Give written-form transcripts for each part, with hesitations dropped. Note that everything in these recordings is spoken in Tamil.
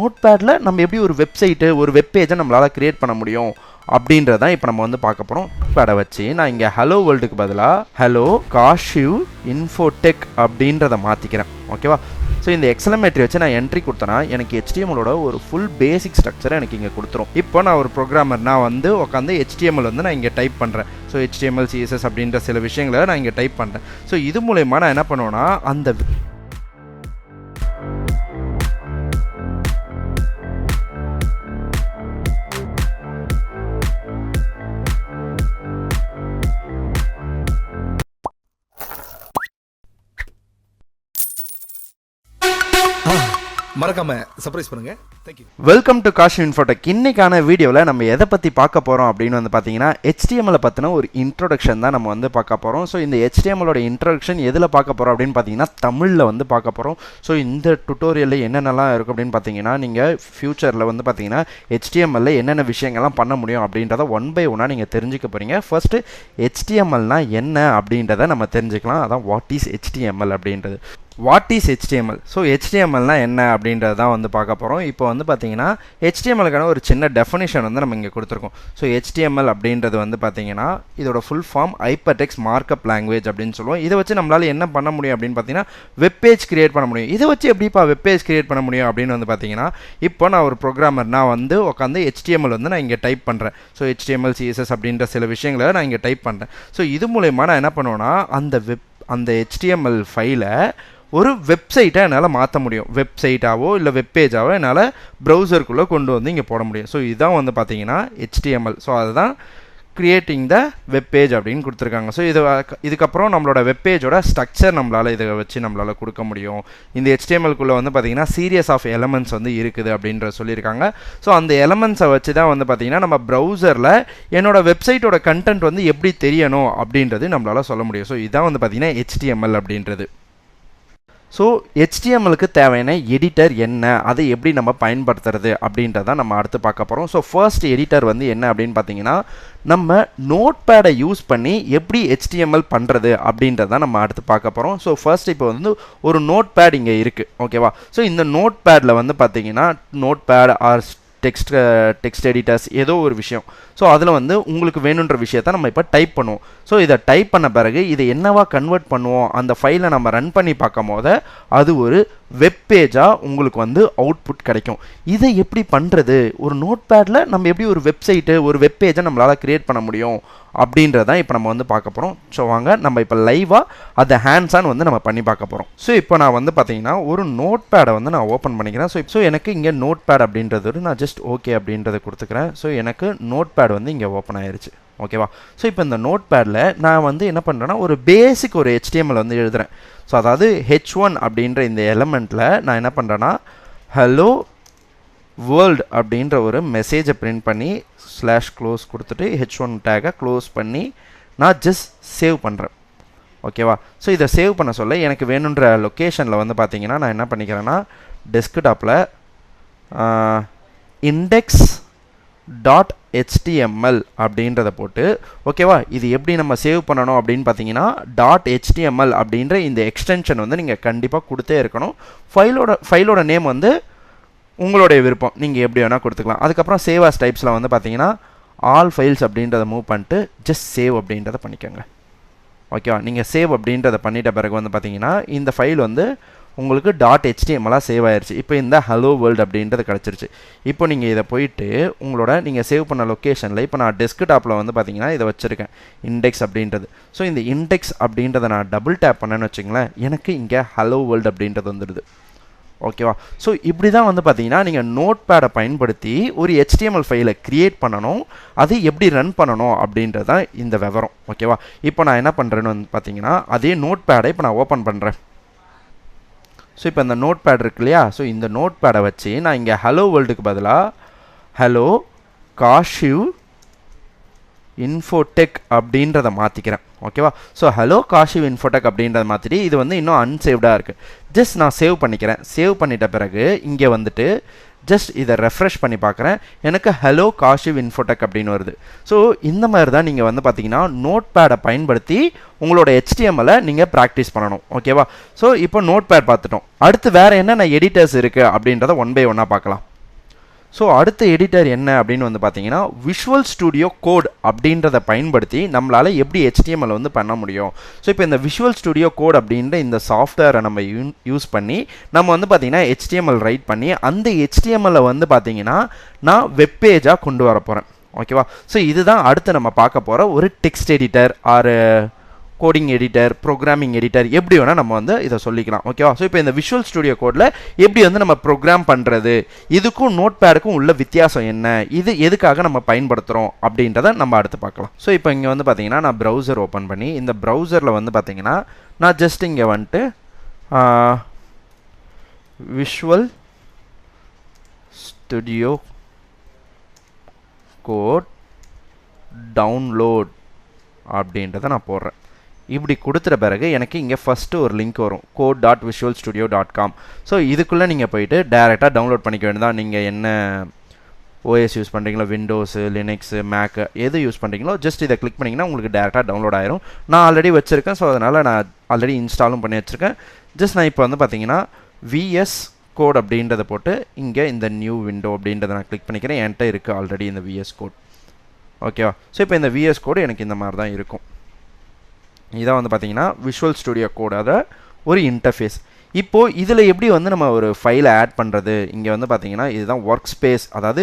நோட் பேடில் நம்ம எப்படி ஒரு வெப்சைட்டு ஒரு வெப் பேஜை நம்மளால் க்ரியேட் பண்ண முடியும் அப்படின்றதான் இப்போ நம்ம வந்து பார்க்க போகிறோம். பேடை வச்சு நான் இங்கே ஹலோ வேர்ல்டுக்கு பதிலாக ஹலோ காஷிவ் இன்ஃபோடெக் அப்படின்றத மாற்றிக்கிறேன். ஓகேவா? ஸோ இந்த எக்ஸலமேட்ரி வச்சு நான் என்ட்ரி கொடுத்தேன்னா எனக்கு HTMLோட ஒரு ஃபுல் பேசிக் ஸ்ட்ரக்சரை எனக்கு இங்கே கொடுத்துரும். இப்போ நான் ஒரு ப்ரோக்ராமர், நான் வந்து உட்காந்து HTML வந்து நான் இங்கே டைப் பண்ணுறேன். ஸோ HTML CSS அப்படின்ற சில விஷயங்களை நான் இங்கே டைப் பண்ணுறேன். ஸோ இது மூலயமா நான் என்ன பண்ணுவேன்னா அந்த மறக்காம சர்ப்ரைஸ் பண்ணுங்க. Thank you. Welcome to Kashiv Infotech. இன்னைக்கான வீடியோவில் நம்ம எதை பற்றி பார்க்க போகிறோம் அப்படின்னு வந்து பார்த்தீங்கன்னா HTML பற்றின ஒரு இன்ட்ரோடக்ஷன் தான் நம்ம வந்து பார்க்க போகிறோம். ஸோ இந்த HTMLோட இன்ட்ரோடக்ஷன் எதில் பார்க்க போகிறோம் அப்படின்னு பார்த்தீங்கன்னா தமிழில் வந்து பார்க்க போகிறோம். ஸோ இந்த டுட்டோரியலில் என்னென்னலாம் இருக்கும் அப்படின்னு பார்த்தீங்கன்னா நீங்கள் ஃப்யூச்சரில் வந்து பார்த்தீங்கன்னா HTML என்னென்ன விஷயங்கள்லாம் பண்ண முடியும் அப்படின்றத ஒன் பை ஒன்னாக நீங்கள் தெரிஞ்சுக்க போகிறீங்க. ஃபர்ஸ்ட்டு HTMLனா என்ன அப்படின்றத நம்ம தெரிஞ்சுக்கலாம். அதான் வாட் இஸ் HTML அப்படின்றது. What is HTML? ஸோ HTMLனா என்ன அப்படின்றது தான் வந்து பார்க்க போகிறோம். இப்போ வந்து பார்த்தீங்கன்னா HTMLக்கான ஒரு சின்ன டெஃபினிஷன் வந்து நம்ம இங்கே கொடுத்துருக்கோம். ஸோ HTML அப்படின்றது வந்து பார்த்தீங்கன்னா இதோட full form hypertext markup language அப்படின்னு சொல்லுவோம். இதை வச்சு நம்மளால் என்ன பண்ண முடியும் அப்படின்னு பார்த்தீங்கன்னா வெப்பேஜ் கிரியேட் பண்ண முடியும். இதை வச்சு எப்படிப்பா வெப்பேஜ் கிரியேட் பண்ண முடியும் அப்படின்னு வந்து பார்த்தீங்கன்னா இப்போ நான் ஒரு ப்ரோக்ராமர், நான் வந்து உட்காந்து HTML வந்து நான் இங்கே டைப் பண்ணுறேன். ஸோ HTML CSS அப்படின்ற சில விஷயங்களை நான் இங்கே டைப் பண்ணுறேன். ஸோ இது மூலயமா நான் என்ன பண்ணுவேன்னா அந்த HTML ஃபைலை ஒரு வெப்சைட்டை என்னால் மாற்ற முடியும். வெப்சைட்டாவோ இல்லை வெப்பேஜாவோ என்னால் ப்ரௌசருக்குள்ளே கொண்டு வந்து இங்கே போட முடியும். ஸோ இதுதான் வந்து பார்த்தீங்கன்னா HTML. ஸோ அதுதான் கிரியேட்டிங் த வெப்பேஜ் அப்படின்னு கொடுத்துருக்காங்க. ஸோ இதுக்கப்புறம் நம்மளோட வெப்பேஜோட ஸ்ட்ரக்சர் நம்மளால் இதை வச்சு நம்மளால் கொடுக்க முடியும். இந்த HTMLக்குள்ளே வந்து பார்த்தீங்கன்னா சீரியஸ் ஆஃப் எலமெண்ட்ஸ் வந்து இருக்குது அப்படின்ற சொல்லியிருக்காங்க. ஸோ அந்த எலமெண்ட்ஸை வச்சு தான் வந்து பார்த்தீங்கன்னா நம்ம ப்ரௌசரில் என்னோட வெப்சைட்டோட கண்டென்ட் வந்து எப்படி தெரியணும் அப்படின்றது நம்மளால் சொல்ல முடியும். ஸோ இதுதான் வந்து பார்த்தீங்கன்னா HTML அப்படின்றது. ஸோ HTMLக்கு தேவையான எடிட்டர் என்ன, அதை எப்படி நம்ம பயன்படுத்துறது அப்படின்றத நம்ம அடுத்து பார்க்க போகிறோம். ஸோ ஃபர்ஸ்ட் எடிட்டர் வந்து என்ன அப்படின்னு பார்த்தீங்கன்னா நம்ம நோட் பேடை யூஸ் பண்ணி எப்படி HTML பண்ணுறது அப்படின்றத நம்ம அடுத்து பார்க்க போகிறோம். ஸோ ஃபர்ஸ்ட் இப்போ வந்து ஒரு நோட் பேட் இங்கே இருக்குது. ஓகேவா? ஸோ இந்த நோட் பேடில் வந்து பார்த்தீங்கன்னா notepad or text editors ஏதோ ஒரு விஷயம். ஸோ அதில் வந்து உங்களுக்கு வேணுன்ற விஷயத்த நம்ம இப்போ டைப் பண்ணுவோம். ஸோ இதை டைப் பண்ண பிறகு இதை என்னவா கன்வெர்ட் பண்ணுவோம், அந்த ஃபைலை நம்ம ரன் பண்ணி பார்க்கும் போது அது ஒரு வெப் பேஜாக உங்களுக்கு வந்து அவுட்புட் கிடைக்கும். இதை எப்படி பண்ணுறது, ஒரு நோட் பேடில் நம்ம எப்படி ஒரு வெப்சைட்டு ஒரு வெப் பேஜை நம்மளால் க்ரியேட் பண்ண முடியும் அப்படின்றதான் இப்போ நம்ம வந்து பார்க்க போகிறோம். ஸோ வாங்க நம்ம இப்போ லைவாக அதை ஹேண்ட்ஸ் ஆன் வந்து நம்ம பண்ணி பார்க்க போகிறோம். ஸோ இப்போ நான் வந்து பார்த்தீங்கன்னா ஒரு நோட் பேடை வந்து நான் ஓப்பன் பண்ணிக்கிறேன். ஸோ எனக்கு இங்கே நோட் பேட் அப்படின்றது நான் ஜஸ்ட் ஓகே அப்படின்றத கொடுத்துக்கிறேன். ஸோ எனக்கு நோட் பேட் வந்து இங்கே ஓப்பன் ஆயிடுச்சு. ஓகேவா? ஸோ இப்போ இந்த நோட் பேடில் நான் வந்து என்ன பண்ணுறேன்னா ஒரு பேசிக் ஒரு HTML வந்து எழுதுகிறேன். ஸோ அதாவது H1 அப்படின்ற இந்த எலமெண்ட்டில் நான் என்ன பண்ணுறேன்னா ஹலோ வேர்ல்டு அப்படின்ற ஒரு மெசேஜை பிரிண்ட் பண்ணி /க்ளோஸ் கொடுத்துட்டு H1 டேகை க்ளோஸ் பண்ணி நான் ஜஸ்ட் சேவ் பண்ணுறேன். ஓகேவா? ஸோ இதை சேவ் பண்ண சொல்ல எனக்கு வேணுன்ற லொக்கேஷனில் வந்து பார்த்தீங்கன்னா நான் என்ன பண்ணிக்கிறேன்னா டெஸ்க்டாப்பில் index.html அப்படின்றத போட்டு, ஓகேவா, இது எப்படி நம்ம சேவ் பண்ணணும் அப்படின்னு பார்த்தீங்கன்னா .html அப்படின்ற இந்த எக்ஸ்டென்ஷன் வந்து நீங்கள் கண்டிப்பாக கொடுத்தே இருக்கணும். ஃபைலோட நேம் வந்து உங்களுடைய விருப்பம், நீங்கள் எப்படி வேணால் கொடுத்துக்கலாம். அதுக்கப்புறம் சேவ் ஆஸ் டைப்ஸில் வந்து பார்த்தீங்கன்னா ஆல் ஃபைல்ஸ் அப்படின்றத மூவ் பண்ணிட்டு ஜஸ்ட் சேவ் அப்படின்றத பண்ணிக்கோங்க. ஓகேவா? நீங்கள் சேவ் அப்படின்றத பண்ணிட்ட பிறகு வந்து பார்த்தீங்கன்னா இந்த ஃபைல் வந்து உங்களுக்கு .html சேவ் ஆயிடுச்சு. இப்போ இந்த ஹலோ வேர்ல்டு அப்படின்றது கிடச்சிருச்சு. இப்போ நீங்கள் இதை போயிட்டு நீங்கள் சேவ் பண்ண லொக்கேஷனில் இப்போ நான் டெஸ்க்டாப்பில் வந்து பார்த்தீங்கன்னா இதை வச்சுருக்கேன் இண்டெக்ஸ் அப்படின்றது. ஸோ இந்த இண்டெக்ஸ் அப்படின்றத நான் டபுள் டேப் பண்ணேன்னு வச்சுங்களேன், எனக்கு இங்கே ஹலோ வேர்ல்டு அப்படின்றது வந்துடுது. ஓகேவா? ஸோ இப்படி தான் வந்து பார்த்தீங்கன்னா நீங்கள் நோட் பேடை பயன்படுத்தி ஒரு HTML ஃபைலை க்ரியேட் பண்ணணும், அது எப்படி ரன் பண்ணணும் அப்படின்றது தான் இந்த விவரம். ஓகேவா? இப்போ நான் என்ன பண்ணுறேன்னு வந்து பார்த்தீங்கன்னா அதே நோட் பேடை இப்போ நான் ஓப்பன் பண்ணுறேன். ஸோ இப்போ இந்த நோட் பேட் இருக்கு இல்லையா? ஸோ இந்த நோட் பேடை வச்சு நான் இங்கே ஹலோ வேர்ல்டுக்கு பதிலாக ஹலோ காஷிவ் இன்ஃபோடெக் அப்படின்றத மாற்றிக்கிறேன். ஓகேவா? ஸோ ஹலோ காஷிவ் இன்ஃபோடெக் அப்படின்றத மாற்றிட்டு இது வந்து இன்னும் அன்சேவ்டாக இருக்குது. ஜஸ்ட் நான் சேவ் பண்ணிக்கிறேன். சேவ் பண்ணிட்ட பிறகு இங்கே வந்துட்டு ஜஸ்ட் இதை ரெஃப்ரெஷ் பண்ணி பார்க்குறேன், எனக்கு ஹலோ காஷிவ் இன்ஃபோடெக் அப்படின்னு வருது. ஸோ இந்த மாதிரி தான் நீங்கள் வந்து பார்த்தீங்கன்னா நோட் பேடை பயன்படுத்தி உங்களோட HTML நீங்கள் ப்ராக்டிஸ் பண்ணணும். ஓகேவா? ஸோ இப்போ நோட் பேட் பார்த்துட்டோம். அடுத்து வேறு என்னென்ன எடிட்டர்ஸ் இருக்குது அப்படின்றத ஒன் பை ஒன்னாக பார்க்கலாம். ஸோ அடுத்த எடிட்டர் என்ன அப்படின்னு வந்து பார்த்தீங்கன்னா விஷுவல் ஸ்டுடியோ கோட் அப்படின்றத பயன்படுத்தி நம்மளால் எப்படி HTML வந்து பண்ண முடியும். ஸோ இப்போ இந்த விஷுவல் ஸ்டுடியோ கோட் அப்படின்ற இந்த சாஃப்ட்வேரை நம்ம யூஸ் பண்ணி நம்ம வந்து பார்த்தீங்கன்னா HTML ரைட் பண்ணி அந்த HTML வந்து பார்த்தீங்கன்னா நான் வெப்பேஜாக கொண்டு வர போகிறேன். ஓகேவா? ஸோ இதுதான் அடுத்து நம்ம பார்க்க போகிற ஒரு text editor or coding editor, programming editor, எப்படி வேணால் நம்ம வந்து இதை சொல்லிக்கலாம். ஓகேவா? ஸோ இப்போ இந்த விஷுவல் ஸ்டுடியோ கோடில் எப்படி வந்து நம்ம ப்ரோக்ராம் பண்ணுறது, இதுக்கும் நோட் பேடுக்கும் உள்ள வித்தியாசம் என்ன, இது எதுக்காக நம்ம பயன்படுத்துகிறோம் அப்படின்றத நம்ம அடுத்து பார்க்கலாம். ஸோ இப்போ இங்கே வந்து பார்த்தீங்கன்னா நான் ப்ரௌசர் ஓப்பன் பண்ணி இந்த ப்ரௌசரில் வந்து பார்த்தீங்கன்னா நான் ஜஸ்ட் இங்கே வந்துட்டு விஷுவல் ஸ்டுடியோ கோட் டவுன்லோட் அப்படின்றத நான் போடுறேன். இப்படி கொடுத்துட்ட பிறகு எனக்கு இங்கே ஃபஸ்ட்டு ஒரு லிங்க் வரும் code.visualstudio.com. ஸோ இதுக்குள்ளே நீங்கள் போயிட்டு டேரெக்டாக டவுன்லோட் பண்ணிக்க வேண்டியதான். நீங்கள் என்ன ஓஎஸ் யூஸ் பண்ணுறீங்களோ, விண்டோஸு, லினக்ஸு, மேக்கு எது யூஸ் பண்ணுறீங்களோ ஜஸ்ட் இதை கிளிக் பண்ணிங்கன்னா உங்களுக்கு டேரெக்டாக டவுன்லோட் ஆயிரும். நான் ஆல்ரெடி வச்சுருக்கேன். ஸோ அதனால் நான் ஆல்ரெடி இன்ஸ்டாலும் பண்ணி வச்சுருக்கேன். ஜஸ்ட் நான் இப்போ வந்து பார்த்தீங்கன்னா விஎஸ் கோட் அப்படின்றத போட்டு இங்கே இந்த நியூ விண்டோ அப்படின்றத நான் கிளிக் பண்ணிக்கிறேன். என்கிட்ட இருக்குது ஆல்ரெடி இந்த விஎஸ் கோட். ஓகேவா? ஸோ இப்போ இந்த விஎஸ் கோடு எனக்கு இந்த மாதிரி தான் இருக்கும். இதான் வந்து பார்த்தீங்கன்னா விஷுவல் ஸ்டுடியோ கோடோட ஒரு இன்டர்ஃபேஸ். இப்போது இதில் எப்படி வந்து நம்ம ஒரு ஃபைலை ஆட் பண்ணுறது, இங்கே வந்து பார்த்தீங்கன்னா இதுதான் ஒர்க் ஸ்பேஸ், அதாவது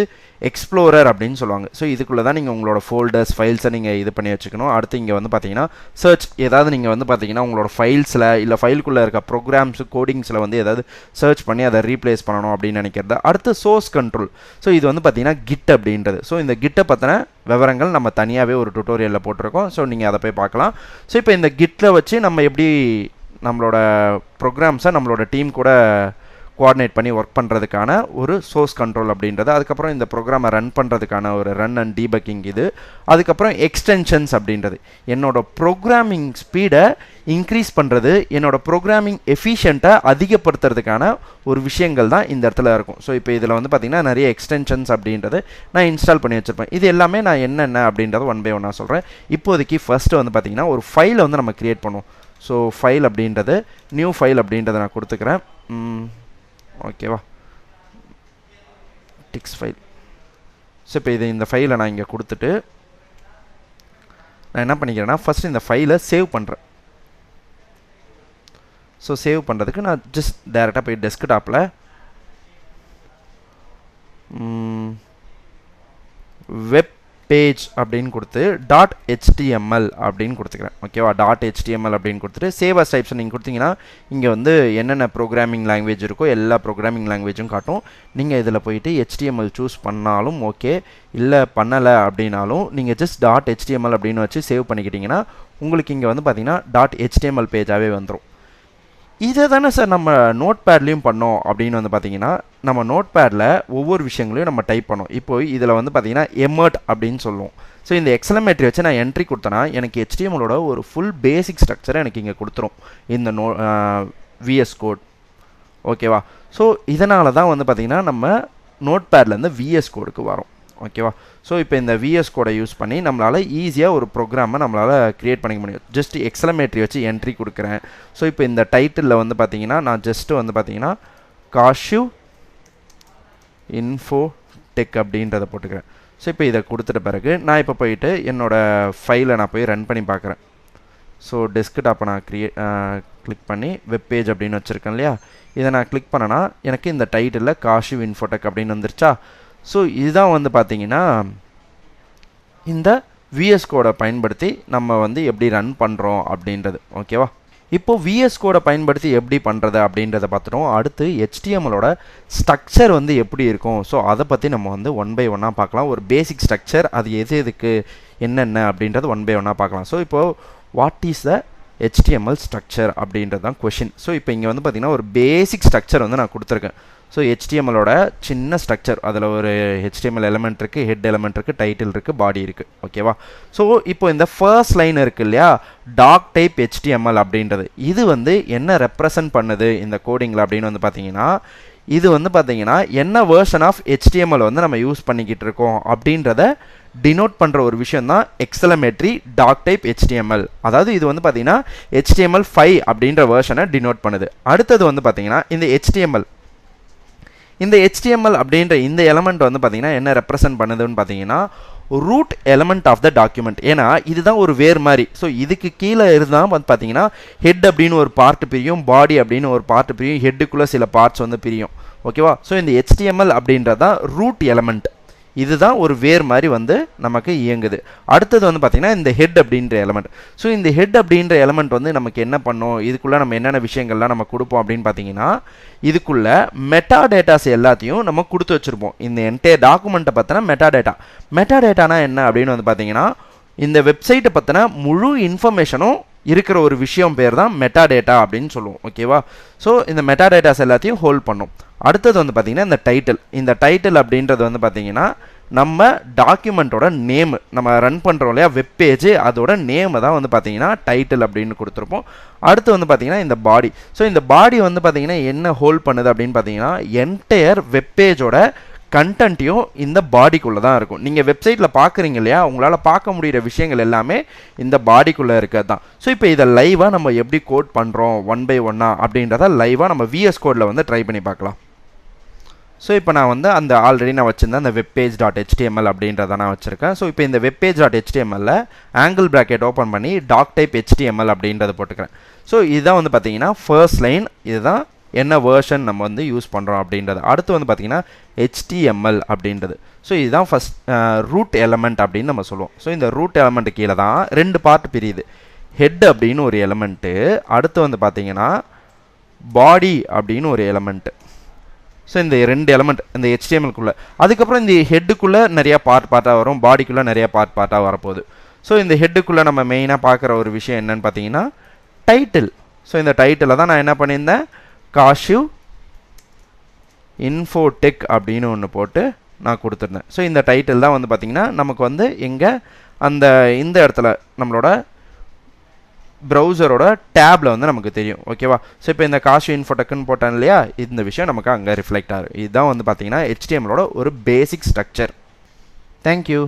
எக்ஸ்ப்ளோரர் அப்படின்னு சொல்லுவாங்க. ஸோ இதுக்குள்ளே தான் நீங்கள் உங்களோட ஃபோல்டர்ஸ், ஃபைல்ஸை நீங்கள் இது பண்ணி வச்சுக்கணும். அடுத்து இங்கே வந்து பார்த்தீங்கன்னா சர்ச், ஏதாவது நீங்கள் வந்து பார்த்தீங்கன்னா உங்களோட ஃபைல்ஸில் இல்லை ஃபைலுக்குள்ளே இருக்க ப்ரோக்ராம்ஸு, கோடிங்ஸில் வந்து ஏதாவது சர்ச் பண்ணி அதை ரீப்ளேஸ் பண்ணணும் அப்படின்னு நினைக்கிறது. அடுத்து சோர்ஸ் கண்ட்ரோல். ஸோ இது வந்து பார்த்தீங்கன்னா கிட் அப்படின்றது. ஸோ இந்த கிட்டை பற்றின விவரங்கள் நம்ம தனியாகவே ஒரு டுட்டோரியலில் போட்டிருக்கோம். ஸோ நீங்கள் அதை போய் பார்க்கலாம். ஸோ இப்போ இந்த கிட்டில் வச்சு நம்ம எப்படி நம்மளோட ப்ரோக்ராம்ஸை நம்மளோட டீம் கூட கோஆர்டினேட் பண்ணி ஒர்க் பண்ணுறதுக்கான ஒரு சோர்ஸ் கண்ட்ரோல் அப்படின்றது. அதுக்கப்புறம் இந்த ப்ரோக்ராமை ரன் பண்ணுறதுக்கான ஒரு ரன் அண்ட் டீபக்கிங் இது. அதுக்கப்புறம் எக்ஸ்டென்ஷன்ஸ் அப்படின்றது என்னோடய ப்ரோக்ராமிங் ஸ்பீடை இன்க்ரீஸ் பண்ணுறது, என்னோடய ப்ரோக்ராமிங் எஃபிஷியண்ட்டை அதிகப்படுத்துறதுக்கான ஒரு விஷயங்கள் தான் இந்த இடத்துல இருக்கும். ஸோ இப்போ இதில் வந்து பார்த்திங்கன்னா நிறைய எக்ஸ்டென்ஷன்ஸ் அப்படின்றது நான் இன்ஸ்டால் பண்ணி வச்சுருப்பேன். இது எல்லாமே நான் என்னென்ன அப்படின்றத ஒன் பை ஒன்னாக சொல்கிறேன். இப்போதைக்கு ஃபஸ்ட்டு வந்து பார்த்திங்கன்னா ஒரு ஃபைலை வந்து நம்ம க்ரியேட் பண்ணுவோம். ஸோ ஃபைல் அப்படின்றது நியூ ஃபைல் அப்படின்றத நான் கொடுத்துக்கிறேன். ஓகேவா? Dix file. ஸோ இப்போ இந்த ஃபைலை நான் இங்கே கொடுத்துட்டு நான் என்ன பண்ணிக்கிறேன்னா ஃபஸ்ட் இந்த ஃபைலை சேவ் பண்ணுறேன். ஸோ சேவ் பண்ணுறதுக்கு நான் ஜஸ்ட் டைரெக்டாக போய் டெஸ்க்டாப்பில் வெப் பேஜ் அப்படின்னு கொடுத்து .html அப்படின்னு கொடுத்துக்கிறேன். ஓகேவா? .html அப்படின்னு கொடுத்துட்டு சேவ் அஸ் டைப்ஸ் நீங்கள் கொடுத்தீங்கன்னா இங்கே வந்து என்னென்ன ப்ரோக்ராமிங் லாங்குவேஜ் இருக்கோ எல்லா ப்ரோக்ராமிங் லாங்குவேஜும் காட்டும். நீங்கள் இதில் போயிட்டு HTML சூஸ் பண்ணாலும் ஓகே, இல்லை பண்ணலை அப்படின்னாலும் நீங்கள் ஜஸ்ட் .html அப்படின்னு வச்சு சேவ் பண்ணிக்கிட்டிங்கன்னா உங்களுக்கு இங்கே வந்து பார்த்தீங்கன்னா .html பேஜாகவே வந்துடும். இதை தானே சார் நம்ம நோட் பேட்லேயும் பண்ணோம் அப்படின்னு வந்து பார்த்தீங்கன்னா நம்ம நோட் பேடில் ஒவ்வொரு விஷயங்களையும் நம்ம டைப் பண்ணோம். இப்போ இதில் வந்து பார்த்தீங்கன்னா எமர்ட் அப்படின்னு சொல்லுவோம். ஸோ இந்த எக்ஸலமேட்ரி வச்சு நான் என்ட்ரி கொடுத்தேன்னா எனக்கு HTMLோட ஒரு ஃபுல் பேசிக் ஸ்ட்ரக்சரை எனக்கு இங்கே கொடுத்துரும் இந்த விஎஸ் கோட். ஓகேவா? ஸோ இதனால தான் வந்து பார்த்திங்கன்னா நம்ம நோட் பேட்லேருந்து விஎஸ் கோடுக்கு வரோம். ஓகேவா? ஸோ இப்போ இந்த விஎஸ் கோடை யூஸ் பண்ணி நம்மளால் ஈஸியாக ஒரு ப்ரோக்ராமை நம்மளால் க்ரியேட் பண்ணிக்க முடியும். ஜஸ்ட் எக்ஸலமேட்ரி வச்சு என்ட்ரி கொடுக்குறேன். ஸோ இப்போ இந்த டைட்டிலில் வந்து பார்த்தீங்கன்னா நான் ஜஸ்ட்டு வந்து பார்த்தீங்கன்னா காஷிவ் இன்ஃபோ டெக் அப்படின்றத போட்டுக்கிறேன். ஸோ இப்போ இதை கொடுத்துட்ட பிறகு நான் இப்போ போயிட்டு என்னோடய ஃபைலை நான் போய் ரன் பண்ணி பார்க்குறேன். ஸோ டெஸ்க்டாப்பை நான் கிளிக் பண்ணி வெப்பேஜ் அப்படின்னு வச்சுருக்கேன் இல்லையா, இதை நான் கிளிக் பண்ணேன்னா எனக்கு இந்த டைட்டிலில் காஷிவ் இன்ஃபோடெக் அப்படின்னு வந்துருச்சா. ஸோ இதுதான் வந்து பார்த்தீங்கன்னா இந்த விஎஸ் கோடை பயன்படுத்தி நம்ம வந்து எப்படி ரன் பண்ணுறோம் அப்படின்றது. ஓகேவா? இப்போது விஎஸ் கோடை பயன்படுத்தி எப்படி பண்ணுறது அப்படின்றத பார்த்துட்டோம். அடுத்து HTMLோட ஸ்ட்ரக்சர் வந்து எப்படி இருக்கும், ஸோ அதை பற்றி நம்ம வந்து ஒன் பை ஒன்னாக பார்க்கலாம். ஒரு பேசிக் ஸ்ட்ரக்சர் அது எதுக்கு என்னென்ன அப்படின்றது ஒன் பை ஒன்னாக பார்க்கலாம். ஸோ இப்போது what is the HTML structure அப்படின்றது தான் கொஷின். ஸோ இப்போ இங்கே வந்து பார்த்திங்கன்னா ஒரு பேசிக் ஸ்ட்ரக்சர் வந்து நான் கொடுத்துருக்கேன். ஸோ HTMLோட சின்ன ஸ்ட்ரக்சர், அதில் ஒரு HTML எலமெண்ட் இருக்குது, ஹெட் எலமெண்ட் இருக்குது, டைட்டில் இருக்குது, பாடி இருக்குது. ஓகேவா? ஸோ இப்போ இந்த ஃபர்ஸ்ட் லைன் இருக்குது இல்லையா, டாக் டைப் HTML அப்படின்றது இது வந்து என்ன ரெப்ரசன்ட் பண்ணுது இந்த கோடிங்கில் அப்படின்னு வந்து பார்த்தீங்கன்னா இது வந்து பார்த்தீங்கன்னா என்ன வேர்ஷன் ஆஃப் HTML வந்து நம்ம யூஸ் பண்ணிக்கிட்டு இருக்கோம் அப்படின்றத டினோட் பண்ணுற ஒரு விஷயம் தான் எக்ஸலமேட்ரி டாக் டைப் HTML. அதாவது இது வந்து பார்த்தீங்கன்னா HTML5 அப்படின்ற வேர்ஷனை டினோட் பண்ணுது. அடுத்தது வந்து பார்த்தீங்கன்னா இந்த HTML இந்த HTML அப்படின்ற இந்த எலமெண்ட் வந்து பார்த்தீங்கன்னா என்ன ரெப்ரசன்ட் பண்ணுதுன்னு பார்த்தீங்கன்னா root element of the document. ஏன்னா இதுதான் ஒரு வேர் மாதிரி. ஸோ இதுக்கு கீழே இருந்தால் வந்து பார்த்தீங்கன்னா ஹெட் அப்படின்னு ஒரு பார்ட் பிரியும், பாடி அப்படின்னு ஒரு பார்ட் பிரியும், ஹெட்டுக்குள்ளே சில பார்ட்ஸ் வந்து பிரியும். ஓகேவா? ஸோ இந்த HTML அப்படின்றது தான் ரூட் எலமெண்ட். இதுதான் ஒரு வேர் மாதிரி வந்து நமக்கு இயங்குது. அடுத்தது வந்து பார்த்தீங்கன்னா இந்த ஹெட் அப்படின்ற எலமெண்ட். ஸோ இந்த ஹெட் அப்படின்ற எலமெண்ட் வந்து நமக்கு என்ன பண்ணும், இதுக்குள்ளே நம்ம என்னென்ன விஷயங்கள்லாம் நம்ம கொடுப்போம் அப்படின்னு பார்த்தீங்கன்னா இதுக்குள்ளே மெட்டா டேட்டாஸ் எல்லாத்தையும் நம்ம கொடுத்து வச்சுருப்போம். இந்த என்டையர் டாக்குமெண்ட்டை பற்றின மெட்டா டேட்டா. மெட்டா டேட்டானா என்ன அப்படின்னு வந்து பார்த்தீங்கன்னா இந்த வெப்சைட்டை பற்றின முழு இன்ஃபர்மேஷனும் இருக்கிற ஒரு விஷயம் பேர் தான் மெட்டா டேட்டா அப்படின்னு சொல்லுவோம். ஓகேவா? ஸோ இந்த மெட்டா டேட்டாஸ் எல்லாத்தையும் ஹோல்ட் பண்ணும். அடுத்தது வந்து பார்த்தீங்கன்னா இந்த டைட்டில். இந்த டைட்டில் அப்படின்றது வந்து பார்த்தீங்கன்னா நம்ம டாக்குமெண்ட்டோட நேமு, நம்ம ரன் பண்ணுறோம் இல்லையா வெப்பேஜ், அதோட நேமை தான் வந்து பார்த்தீங்கன்னா டைட்டில் அப்படின்னு கொடுத்துருப்போம். அடுத்து வந்து பார்த்தீங்கன்னா இந்த பாடி. ஸோ இந்த பாடி வந்து பார்த்தீங்கன்னா என்ன ஹோல்ட் பண்ணுது அப்படின்னு பார்த்தீங்கன்னா என்டையர் வெப்பேஜோட கண்டென்ட்டையும் இந்த பாடிக்குள்ளே தான் இருக்கும். நீங்கள் வெப்சைட்டில் பார்க்குறீங்க இல்லையா, உங்களால் பார்க்க முடிகிற விஷயங்கள் எல்லாமே இந்த பாடிக்குள்ளே இருக்கிறது தான். ஸோ இப்போ இதை லைவாக நம்ம எப்படி கோட் பண்ணுறோம் 1 by 1 அப்படின்றத லைவாக நம்ம VS கோடில் வந்து ட்ரை பண்ணி பார்க்கலாம். ஸோ இப்போ நான் வந்து அந்த ஆல்ரெடி நான் வச்சுருந்தேன் அந்த webpage.html அப்படின்றத நான் வச்சுருக்கேன். ஸோ இப்போ இந்த webpage.html ஆங்கிள் ப்ராக்கெட் ஓப்பன் பண்ணி டாக் டைப் HTML அப்படின்றத போட்டுக்கிறேன். ஸோ இதுதான் வந்து பார்த்தீங்கன்னா ஃபர்ஸ்ட் லைன். இதுதான் என்ன வேர்ஷன் நம்ம வந்து யூஸ் பண்ணுறோம் அப்படின்றது. அடுத்து வந்து பார்த்தீங்கன்னா HTML அப்படின்றது. ஸோ இதுதான் ஃபஸ்ட் ரூட் எலமெண்ட் அப்படின்னு நம்ம சொல்லுவோம். ஸோ இந்த ரூட் எலமெண்ட்டு கீழே தான் 2 பார்ட் பிரியுது. ஹெட் அப்படின்னு ஒரு எலமெண்ட்டு, அடுத்து வந்து பார்த்தீங்கன்னா பாடி அப்படின்னு ஒரு எலமெண்ட்டு. ஸோ இந்த 2 எலமெண்ட் இந்த HTMLக்குள்ளே. அதுக்கப்புறம் இந்த ஹெட்டுக்குள்ளே நிறையா பார்ட்டாக வரும், பாடிக்குள்ளே நிறையா பார்ட்டாக வரப்போகுது. ஸோ இந்த ஹெட்டுக்குள்ளே நம்ம மெயினாக பார்க்குற ஒரு விஷயம் என்னன்னு பார்த்தீங்கன்னா டைட்டில். ஸோ இந்த டைட்டிலை தான் நான் என்ன பண்ணியிருந்தேன், காஷிவ் இன்ஃபோடெக் அப்படின்னு ஒன்று போட்டு நான் கொடுத்துருந்தேன். ஸோ இந்த டைட்டில் தான் வந்து பார்த்திங்கன்னா நமக்கு வந்து எங்கே இந்த இடத்துல நம்மளோட ப்ரௌசரோட டேப்பில் வந்து நமக்கு தெரியும். ஓகேவா? ஸோ இப்போ இந்த காஷிவ் இன்ஃபோடெக்னு போட்டேன் இல்லையா, இந்த விஷயம் நமக்கு அங்கே ரிஃப்ளெக்ட் ஆகும். இதுதான் வந்து பார்த்திங்கன்னா HTMLோட ஒரு பேசிக் ஸ்ட்ரக்சர். தேங்க்யூ.